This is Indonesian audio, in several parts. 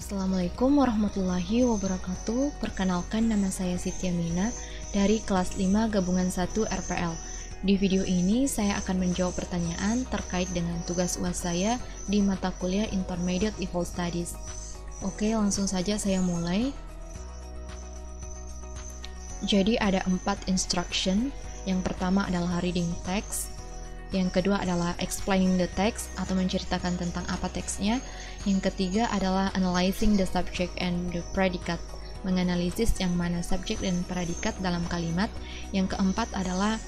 Assalamualaikum warahmatullahi wabarakatuh. Perkenalkan, nama saya Siti Mina dari kelas 5 gabungan 1 RPL. Di video ini saya akan menjawab pertanyaan terkait dengan tugas UAS saya di mata kuliah Intermediate Equal Studies. Oke, langsung saja saya mulai. Jadi ada 4 instruction. Yang pertama adalah reading text. Yang kedua adalah explaining the text atau menceritakan tentang apa teksnya. Yang ketiga adalah analyzing the subject and the predicate, menganalisis yang mana subjek dan predikat dalam kalimat. Yang keempat adalah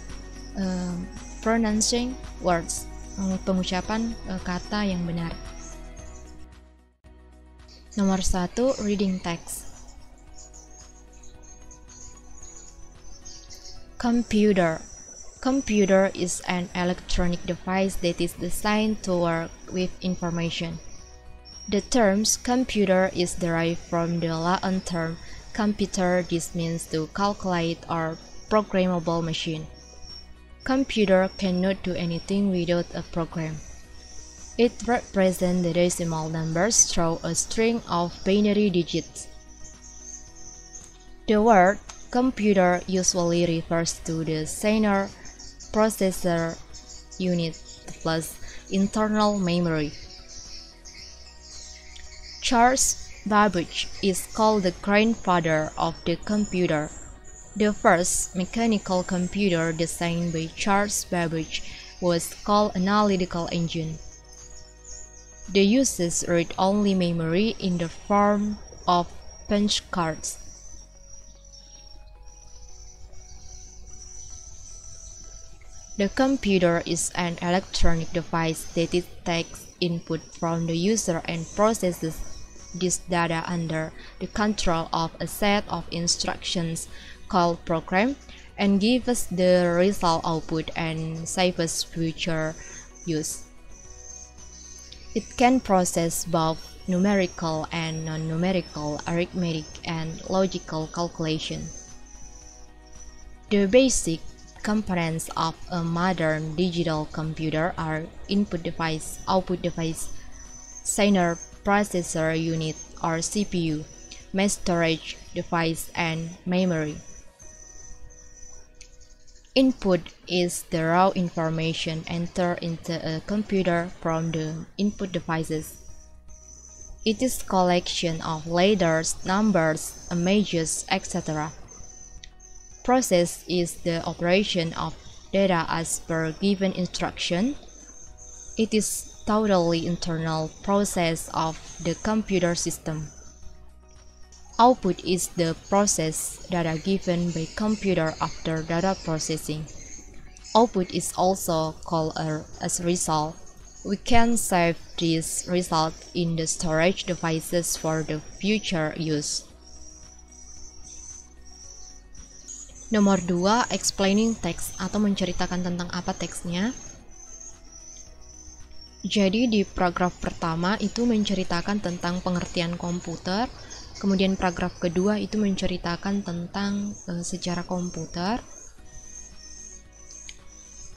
pronouncing words, pengucapan kata yang benar. Nomor 1, reading text. Computer. Computer is an electronic device that is designed to work with information. The term computer is derived from the Latin term computer. This means to calculate or programmable machine. Computer cannot do anything without a program. It represents the decimal numbers through a string of binary digits. The word computer usually refers to the Zener processor unit plus internal memory. Charles Babbage is called the grandfather of the computer. The first mechanical computer designed by Charles Babbage was called an analytical engine. The uses read-only memory in the form of punch cards. The computer is an electronic device that takes input from the user and processes this data under the control of a set of instructions called program and gives the result output and saves future use. It can process both numerical and non-numerical arithmetic and logical calculation. The basic components of a modern digital computer are input device, output device, Zener processor unit or CPU, mass storage device, and memory. Input is the raw information entered into a computer from the input devices. It is collection of letters, numbers, images, etc. Process is the operation of data as per given instruction. It is totally internal process of the computer system. Output is the process data given by computer after data processing. Output is also called as result. We can save this result in the storage devices for the future use. Nomor 2, explaining text atau menceritakan tentang apa teksnya. Jadi di paragraf pertama itu menceritakan tentang pengertian komputer, kemudian paragraf kedua itu menceritakan tentang sejarah komputer,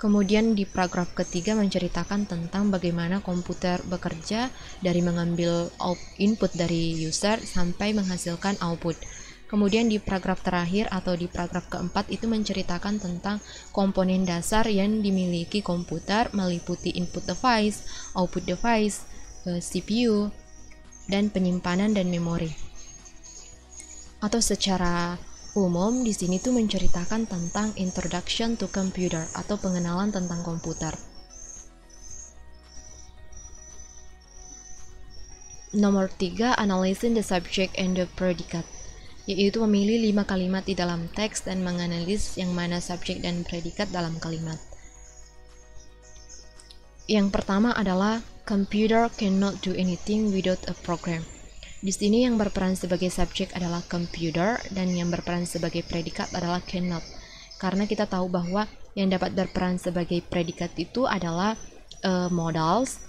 kemudian di paragraf ketiga menceritakan tentang bagaimana komputer bekerja dari mengambil input dari user sampai menghasilkan output. Kemudian di paragraf terakhir atau di paragraf keempat itu menceritakan tentang komponen dasar yang dimiliki komputer meliputi input device, output device, CPU, dan penyimpanan dan memori. Atau secara umum di sini tuh menceritakan tentang introduction to computer atau pengenalan tentang komputer. Nomor 3, analyzing the subject and the predicate, yaitu memilih 5 kalimat di dalam teks dan menganalisis yang mana subjek dan predikat dalam kalimat. Yang pertama adalah computer cannot do anything without a program. Di sini yang berperan sebagai subjek adalah computer dan yang berperan sebagai predikat adalah cannot. Karena kita tahu bahwa yang dapat berperan sebagai predikat itu adalah modals,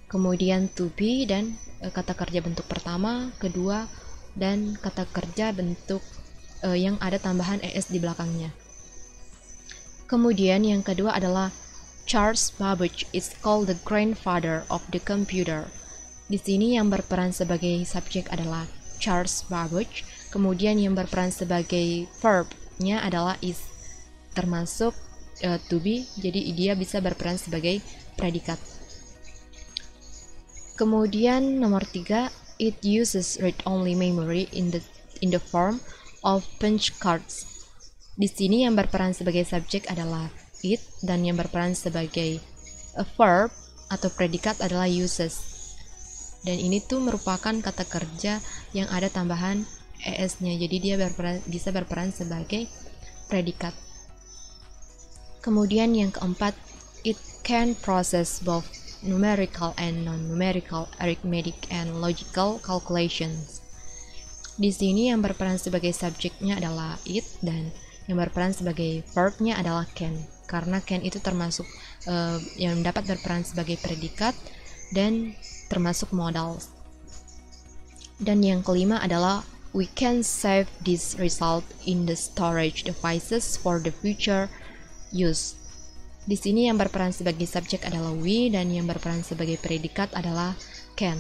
kemudian to be dan kata kerja bentuk pertama, kedua, dan kata kerja bentuk yang ada tambahan es di belakangnya. Kemudian yang kedua adalah Charles Babbage is called the grandfather of the computer. Di sini yang berperan sebagai subjek adalah Charles Babbage, kemudian yang berperan sebagai verb-nya adalah is, termasuk to be, jadi dia bisa berperan sebagai predikat. Kemudian nomor 3, it uses read-only memory in the form of punch cards. Di sini yang berperan sebagai subjek adalah it, dan yang berperan sebagai a verb atau predikat adalah uses. Dan ini tuh merupakan kata kerja yang ada tambahan es-nya, jadi dia bisa berperan sebagai predikat. Kemudian yang keempat, it can process both numerical and non-numerical arithmetic and logical calculations. Di sini yang berperan sebagai subjeknya adalah it, dan yang berperan sebagai verb-nya adalah can. Karena can itu termasuk yang dapat berperan sebagai predikat dan termasuk modal. Dan yang kelima adalah we can save this result in the storage devices for the future use. Di sini yang berperan sebagai subjek adalah we, dan yang berperan sebagai predikat adalah can.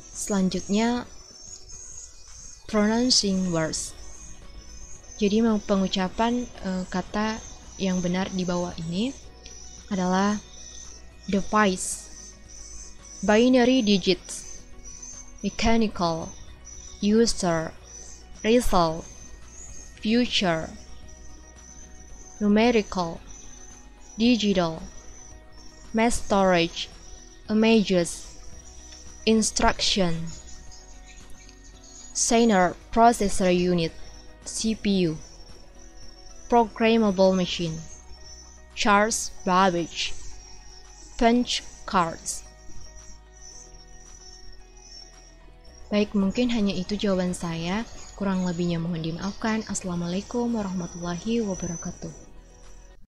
Selanjutnya, pronouncing words. Jadi pengucapan kata yang benar di bawah ini adalah device, binary digits, mechanical, user, result, future, numerical, digital, mass storage, images, instruction, Zener processor unit, CPU, programmable machine, Charles Babbage, punch cards. Baik, mungkin hanya itu jawaban saya. Kurang lebihnya mohon dimaafkan. Assalamualaikum warahmatullahi wabarakatuh.